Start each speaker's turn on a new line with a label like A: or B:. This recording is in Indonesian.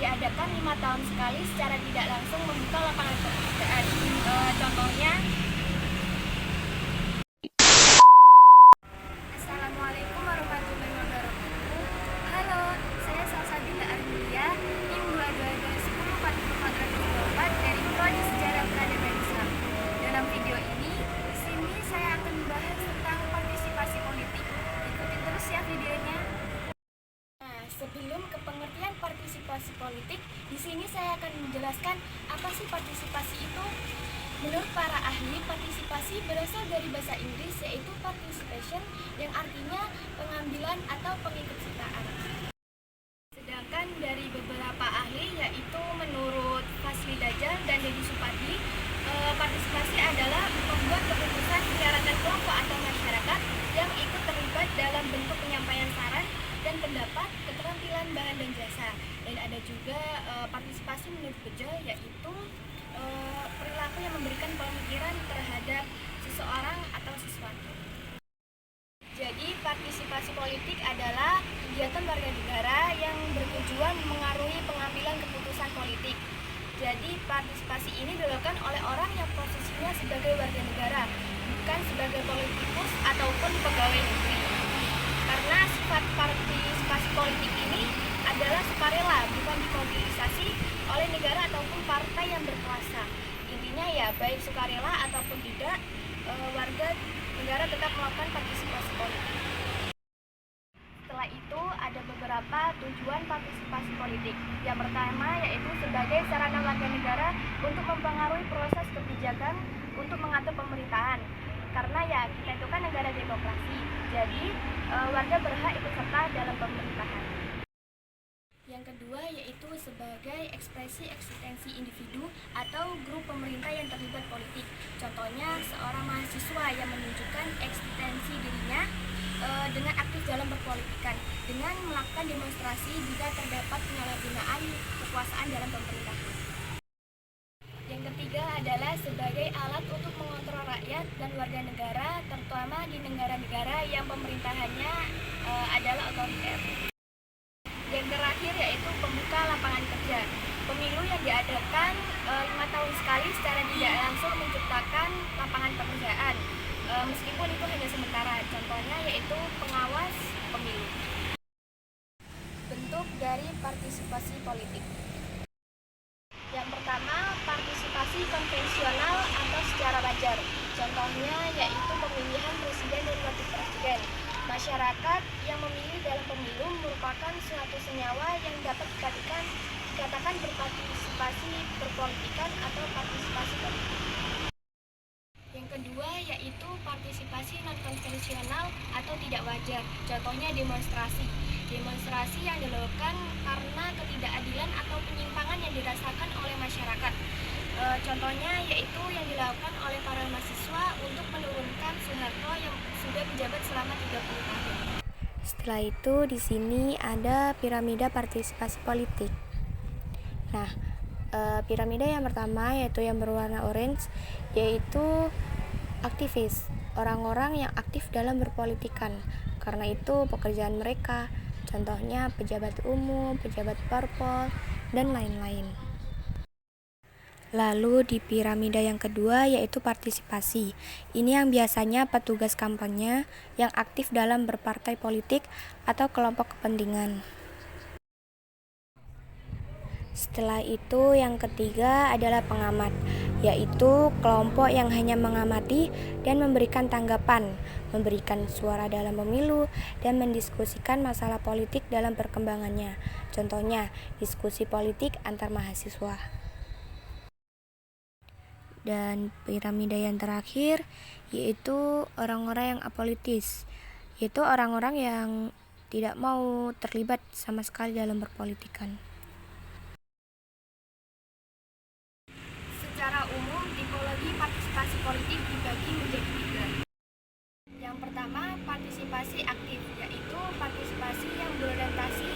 A: diadakan 5 tahun sekali secara tidak langsung membuka lapangan pekerjaan. Contohnya, Assalamualaikum warahmatullahi wabarakatuh. Halo, saya Salsabila Armilia, NIM 221044 dari Prodi Sejarah Peradaban Islam. Dalam video ini, di sini saya akan membahas tentang partisipasi politik. Ikuti terus ya videonya. Nah, sebelum ke pengertian partisipasi politik, di sini saya akan menjelaskan apa sih partisipasi itu. Menurut para ahli, partisipasi berasal dari bahasa Inggris yaitu participation yang artinya pengambilan atau pengikutsertaan. Sedangkan dari beberapa ahli yaitu menurut Fasli Dajjal dan Deddy Supadi, partisipasi adalah membuat keputusan menyarankan kelompok atau masyarakat yang ikut terlibat dalam bentuk penyampaian saran dan pendapat, keterampilan bahan dan jasa. Dan ada juga partisipasi menurut Bejel yaitu perilaku yang memberikan pemikiran terhadap seseorang atau sesuatu. Jadi partisipasi politik adalah kegiatan warga negara yang bertujuan mengaruhi pengambilan keputusan politik. Jadi partisipasi ini dilakukan oleh orang yang posisinya sebagai warga negara, bukan sebagai politikus ataupun pegawai negeri. Karena sifat partisipasi politik ini adalah sukarela, bukan dipolitisasi oleh negara ataupun partai yang berkuasa. Intinya ya, baik sukarela ataupun tidak, warga negara tetap melakukan partisipasi politik. Setelah itu ada beberapa tujuan partisipasi politik. Yang pertama yaitu sebagai sarana warga negara untuk mempengaruhi proses kebijakan untuk mengatur pemerintahan. Karena ya kita itu kan negara demokrasi, jadi warga berhak ikut serta dalam pemerintahan. Yang kedua yaitu sebagai ekspresi eksistensi individu atau grup pemerintah yang terlibat politik. Contohnya seorang mahasiswa yang menunjukkan eksistensi dirinya dengan aktif dalam berpolitikan dengan melakukan demonstrasi jika terdapat penyalahgunaan kekuasaan dalam pemerintahan. Yang ketiga adalah sebagai alat untuk mengontrol rakyat dan warga negara, terutama di negara-negara yang pemerintahannya adalah otoriter. Yang terakhir yaitu pembuka lapangan kerja. Pemilu yang diadakan 5 tahun sekali secara tidak langsung menciptakan lapangan pekerjaan, meskipun itu hanya sementara. Contohnya yaitu pengawas pemilu. Bentuk dari partisipasi politik. Yang pertama, partisipasi konvensional atau secara wajar. Contohnya yaitu pemilihan presiden dan wakil presiden. Masyarakat yang memilih dalam pemilu merupakan suatu senyawa yang dapat dikatakan berpartisipasi berpolitikan atau partisipasi politik. Yang kedua yaitu partisipasi non-konvensional atau tidak wajar. Contohnya demonstrasi. Demonstrasi yang dilakukan karena ketidakadilan atau penyimpangan yang dirasakan oleh masyarakat. Contohnya yaitu yang dilakukan oleh para mahasiswa untuk menurunkan Soeharto yang sudah menjabat selama 30 tahun.
B: Setelah itu di sini ada piramida partisipasi politik. Nah, piramida yang pertama yaitu yang berwarna orange yaitu aktivis, orang-orang yang aktif dalam berpolitikan. Karena itu pekerjaan mereka, contohnya pejabat umum, pejabat parpol, dan lain-lain. Lalu di piramida yang kedua yaitu partisipasi. Ini yang biasanya petugas kampanye yang aktif dalam berpartai politik atau kelompok kepentingan. Setelah itu yang ketiga adalah pengamat, yaitu kelompok yang hanya mengamati dan memberikan tanggapan, memberikan suara dalam pemilu, dan mendiskusikan masalah politik dalam perkembangannya. Contohnya, diskusi politik antar mahasiswa. Dan piramida yang terakhir yaitu orang-orang yang apolitis, yaitu orang-orang yang tidak mau terlibat sama sekali dalam berpolitikan.
A: Secara umum, tipologi partisipasi politik dibagi menjadi 3. Yang pertama, partisipasi aktif, yaitu partisipasi yang berorientasi